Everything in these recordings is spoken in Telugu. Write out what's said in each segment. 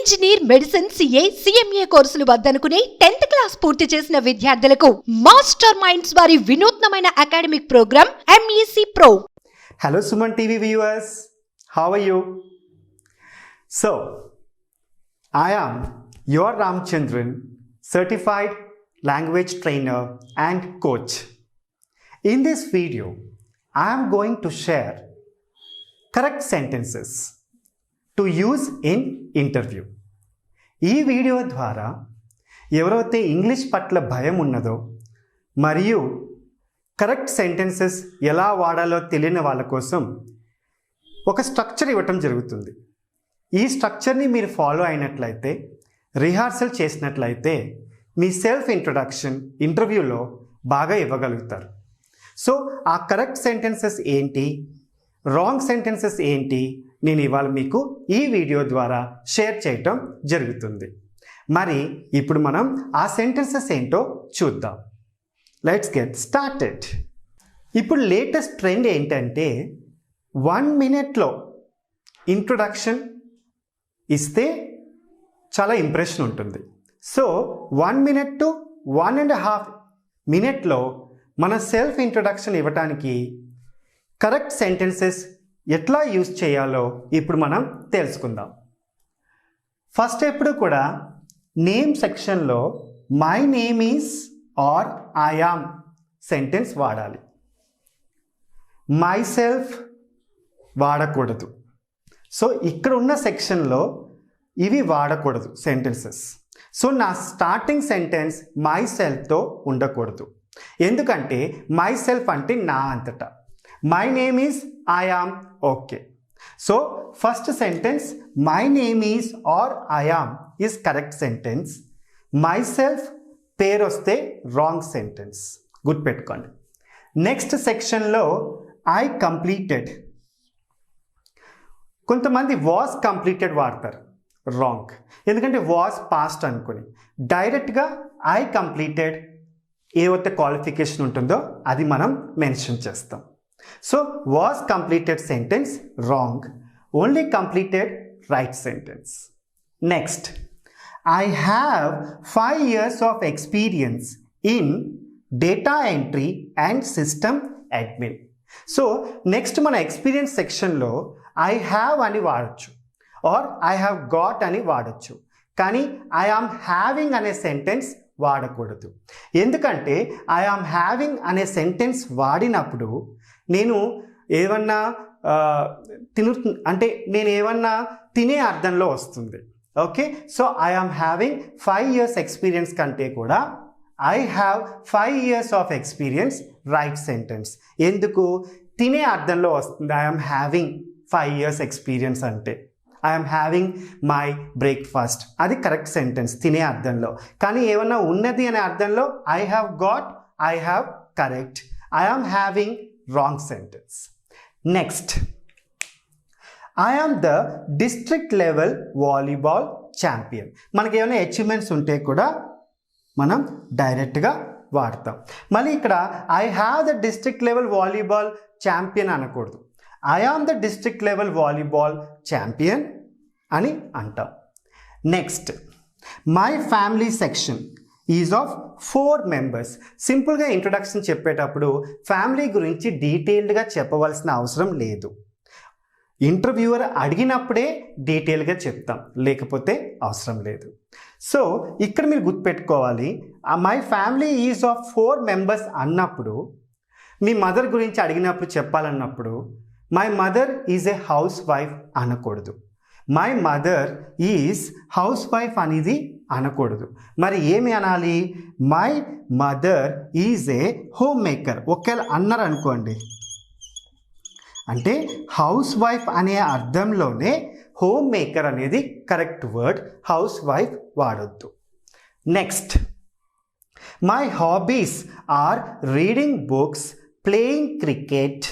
ఇంజనీర్, మెడిసిన్, సిఏ, సిఎంఏ కోర్సులు వద్దనుకునే 10th క్లాస్ పూర్తి చేసిన విద్యార్థులకు మాస్టర్ మైండ్స్ వారి వినూత్నమైన academic program MEC Pro. Hello SumanTv viewers, how are you? So, I am your Ramchandran, certified language trainer and coach. In this video, I am going to share correct sentences to use in interview. ఈ వీడియో ద్వారా ఎవరైతే ఇంగ్లీష్ పట్ల భయం ఉన్నదో మరియు కరెక్ట్ సెంటెన్సెస్ ఎలా వాడాలో తెలియని వాళ్ళ కోసం ఒక స్ట్రక్చర్ ఇవ్వటం జరుగుతుంది. ఈ స్ట్రక్చర్ని మీరు ఫాలో అయినట్లయితే, రిహార్సల్ చేసినట్లయితే మీ సెల్ఫ్ ఇంట్రొడక్షన్ ఇంటర్వ్యూలో బాగా ఇవ్వగలుగుతారు. సో ఆ కరెక్ట్ సెంటెన్సెస్ ఏంటి, రాంగ్ సెంటెన్సెస్ ఏంటి, నేను ఇవాళ మీకు ఈ వీడియో ద్వారా షేర్ చేయటం జరుగుతుంది. మరి ఇప్పుడు మనం ఆ సెంటెన్సెస్ ఏంటో చూద్దాం. Let's get started. ఇప్పుడు లేటెస్ట్ ట్రెండ్ ఏంటంటే 1 minute ఇంట్రొడక్షన్ ఇస్తే చాలా ఇంప్రెషన్ ఉంటుంది. సో 1 minute to 1.5 minute మన సెల్ఫ్ ఇంట్రొడక్షన్ ఇవ్వటానికి కరెక్ట్ సెంటెన్సెస్ ఎట్లా యూజ్ చేయాలో ఇప్పుడు మనం తెలుసుకుందాం. ఫస్ట్ ఎప్పుడు కూడా నేమ్ సెక్షన్లో my name is or I am sentence వాడాలి. మై సెల్ఫ్ వాడకూడదు. సో ఇక్కడ ఉన్న సెక్షన్లో ఇవి వాడకూడదు సెంటెన్సెస్. సో నా స్టార్టింగ్ సెంటెన్స్ మై సెల్ఫ్తో ఉండకూడదు. ఎందుకంటే మై సెల్ఫ్ అంటే నా అంతటా. My name is I am okay. So first sentence my name is or I am is correct sentence. My self పేరు వస్తే రాంగ్ సెంటెన్స్. గుర్తుపెట్టుకోండి. నెక్స్ట్ సెక్షన్లో ఐ కంప్లీటెడ్. కొంతమంది వాస్ కంప్లీటెడ్ వాడతారు, రాంగ్. ఎందుకంటే వాస్ పాస్ట్ అనుకుని డైరెక్ట్గా ఐ కంప్లీటెడ్ ఏవైతే క్వాలిఫికేషన్ ఉంటుందో అది మనం మెన్షన్ చేస్తాం. So was completed sentence wrong. Only completed right sentence. Next I have 5 years of experience in data entry and system admin. So next మన ఎక్స్పీరియన్స్ సెక్షన్లో ఐ హ్యావ్ అని వాడచ్చు ఆర్ ఐ హ్యావ్ గాట్ అని వాడచ్చు. కానీ ఐ ఆమ్ హ్యావింగ్ అనే సెంటెన్స్ వాడకూడదు. ఎందుకంటే ఐ ఆమ్ హ్యావింగ్ అనే సెంటెన్స్ వాడినప్పుడు నేను ఏమన్నా నేను ఏమన్నా తినే అర్థంలో వస్తుంది. Okay. So I am having 5 years experience కంటే కూడా I have 5 years of experience right sentence. ఎందుకు? తినే అర్థంలో వస్తుంది. I am having 5 years experience అంటే I am having my breakfast, అది కరెక్ట్ సెంటెన్స్ తినే అర్థంలో. కానీ ఏమన్నా ఉన్నది అనే అర్థంలో I have got, I have correct, I am having wrong sentence. Next I am the district level volleyball champion. మనకి ఏమైనా అచీవ్మెంట్స్ ఉంటే కూడా మనం డైరెక్ట్గా వాడతాం. మళ్ళీ ఇక్కడ I have the district level volleyball champion అనకూడదు. I am the district level volleyball champion అని అంటాం. Next my family section is of 4 members. సింపుల్గా ఇంట్రొడక్షన్ చెప్పేటప్పుడు ఫ్యామిలీ గురించి డీటెయిల్డ్గా చెప్పవలసిన అవసరం లేదు. ఇంటర్వ్యూవర్ అడిగినప్పుడే డీటెయిల్గా చెప్తాం, లేకపోతే అవసరం లేదు. సో ఇక్కడ మీరు గుర్తుపెట్టుకోవాలి, my family is of 4 members అన్నప్పుడు మీ మదర్ గురించి అడిగినప్పుడు చెప్పాలన్నప్పుడు my mother is a housewife అనకూడదు. My mother is housewife అనేది అనకూడదు. మరి ఏమి అనాలి? My mother is a homemaker. ఒకవేళ అన్నారు అనుకోండి, అంటే హౌస్ వైఫ్ అనే అర్థంలోనే హోమ్ మేకర్ అనేది కరెక్ట్ వర్డ్. హౌస్ వైఫ్ వాడొద్దు. Next my hobbies are reading books, playing cricket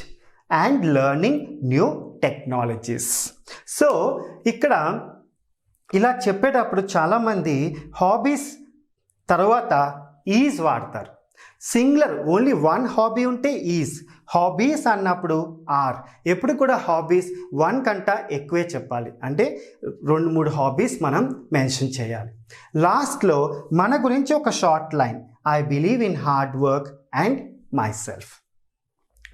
and learning new technologies. So ఇక్కడ ఇలా చెప్పేటప్పుడు చాలామంది హాబీస్ తర్వాత ఈజ్ వాడతారు. సింగులర్ ఓన్లీ వన్ హాబీ ఉంటే ఈజ్. హాబీస్ అన్నప్పుడు ఆర్. ఎప్పుడు కూడా హాబీస్ వన్ కంటా ఎక్కువే చెప్పాలి, అంటే 2-3 హాబీస్ మనం మెన్షన్ చేయాలి. లాస్ట్లో మన గురించి ఒక short line, I believe in hard work and my self.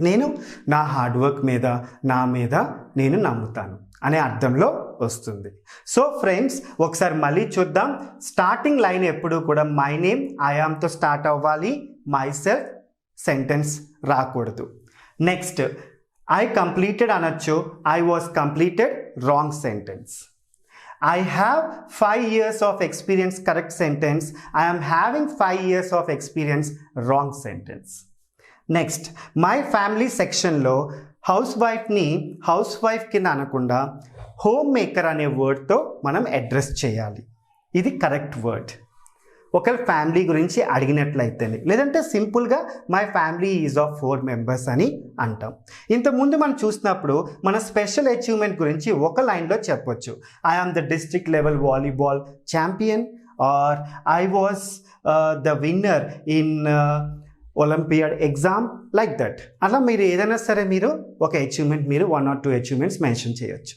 నేను నా హార్డ్ వర్క్ మీద, నా మీద నేను నమ్ముతాను అనే అర్థంలో వస్తుంది. సో ఫ్రెండ్స్, ఒకసారి మళ్ళీ చూద్దాం. స్టార్టింగ్ లైన్ ఎప్పుడు కూడా మై నేమ్, ఐ యామ్తో స్టార్ట్ అవ్వాలి, మై సెల్ఫ్ సెంటెన్స్ రాకూడదు. నెక్స్ట్, ఐ కంప్లీటెడ్ అనొచ్చు, I was completed wrong sentence. I have 5 years of experience, correct sentence. I am having 5 years of experience, wrong sentence. Next, my family సెక్షన్లో హౌస్ వైఫ్ కింద అనకుండా హోమ్ మేకర్ అనే వర్డ్తో మనం అడ్రస్ చేయాలి. ఇది కరెక్ట్ వర్డ్. ఒకవేళ ఫ్యామిలీ గురించి అడిగినట్లయితేనే, లేదంటే సింపుల్గా my family is of 4 members అని అంటాం. ఇంతకుముందు మనం చూసినప్పుడు మన స్పెషల్ అచీవ్మెంట్ గురించి ఒక లైన్లో చెప్పొచ్చు, I am the district level volleyball champion, or I was the winner in olympiad exam, like that. అలా మీరు ఏదైనా సరే మీరు ఒక అచీవ్మెంట్, మీరు 1 or 2 achievements మెన్షన్ చేయొచ్చు.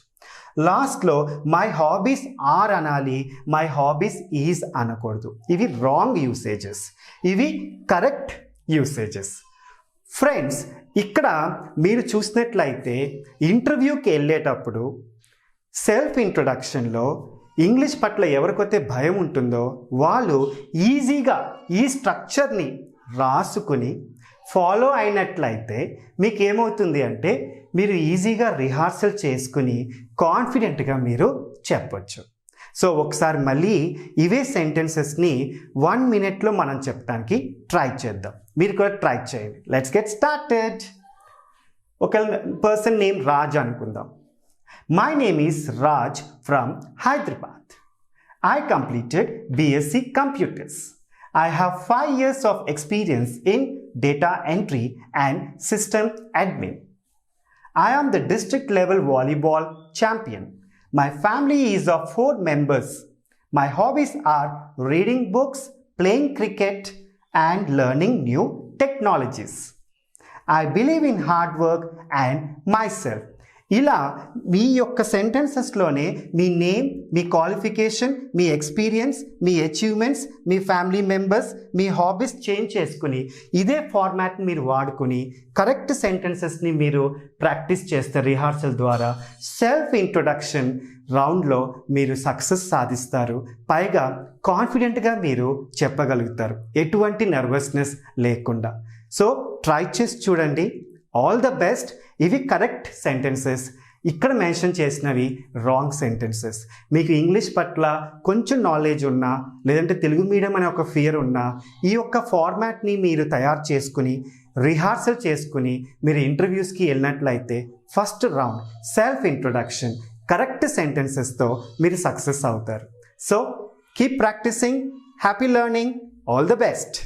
లాస్ట్లో మై హాబీస్ ఆర్ అనాలి, మై హాబీస్ ఈజ్ అనకూడదు. ఇవి రాంగ్ యూసేజెస్, ఇవి కరెక్ట్ యూసేజెస్. ఫ్రెండ్స్, ఇక్కడ మీరు చూసినట్లయితే ఇంటర్వ్యూకి వెళ్ళేటప్పుడు సెల్ఫ్ ఇంట్రొడక్షన్లో ఇంగ్లీష్ పట్ల ఎవరికైతే భయం ఉంటుందో వాళ్ళు ఈజీగా ఈ స్ట్రక్చర్ని రాసుకుని ఫాలో అయినట్లయితే మీకు ఏమవుతుంది అంటే మీరు ఈజీగా రిహార్సల్ చేసుకుని కాన్ఫిడెంట్గా మీరు చెప్పొచ్చు. సో ఒకసారి మళ్ళీ ఇవే సెంటెన్సెస్ని 1 minute మనం చెప్పడానికి ట్రై చేద్దాం. మీరు కూడా ట్రై చేయండి. Let's get started. ఒక పర్సన్ నేమ్ రాజ్ అనుకుందాం. My name is Raj from Hyderabad. I completed BSc Computers. I have 5 years of experience in data entry and system admin. I am the district level volleyball champion. My family is of 4 members. My hobbies are reading books, playing cricket, and learning new technologies. I believe in hard work and myself. ఇలా మీ యొక్క సెంటెన్సెస్లోనే మీ నేమ్, మీ క్వాలిఫికేషన్, మీ ఎక్స్పీరియన్స్, మీ అచీవ్మెంట్స్, మీ ఫ్యామిలీ మెంబర్స్, మీ హాబీస్ చేంజ్ చేసుకుని ఇదే ఫార్మాట్ని మీరు వాడుకుని కరెక్ట్ సెంటెన్సెస్ని మీరు ప్రాక్టీస్ చేస్తే రిహార్సల్ ద్వారా సెల్ఫ్ ఇంట్రొడక్షన్ రౌండ్లో మీరు సక్సెస్ సాధిస్తారు. పైగా కాన్ఫిడెంట్గా మీరు చెప్పగలుగుతారు, ఎటువంటి నర్వస్నెస్ లేకుండా. సో ట్రై చేసి చూడండి. All the best. ఇవి కరెక్ట్ సెంటెన్సెస్, ఇక్కడ మెన్షన్ చేసినవి రాంగ్ సెంటెన్సెస్. మీకు ఇంగ్లీష్ పట్ల కొంచెం నాలెడ్జ్ ఉన్నా, లేదంటే తెలుగు మీడియం అనే ఒక ఫియర్ ఉన్నా, ఈ యొక్క ఫార్మాట్ని మీరు తయారు చేసుకుని రిహార్సల్ చేసుకుని మీరు ఇంటర్వ్యూస్కి వెళ్ళినట్లయితే first round self introduction correct సెంటెన్సెస్తో మీరు సక్సెస్ అవుతారు. So keep practicing. Happy learning. All the best.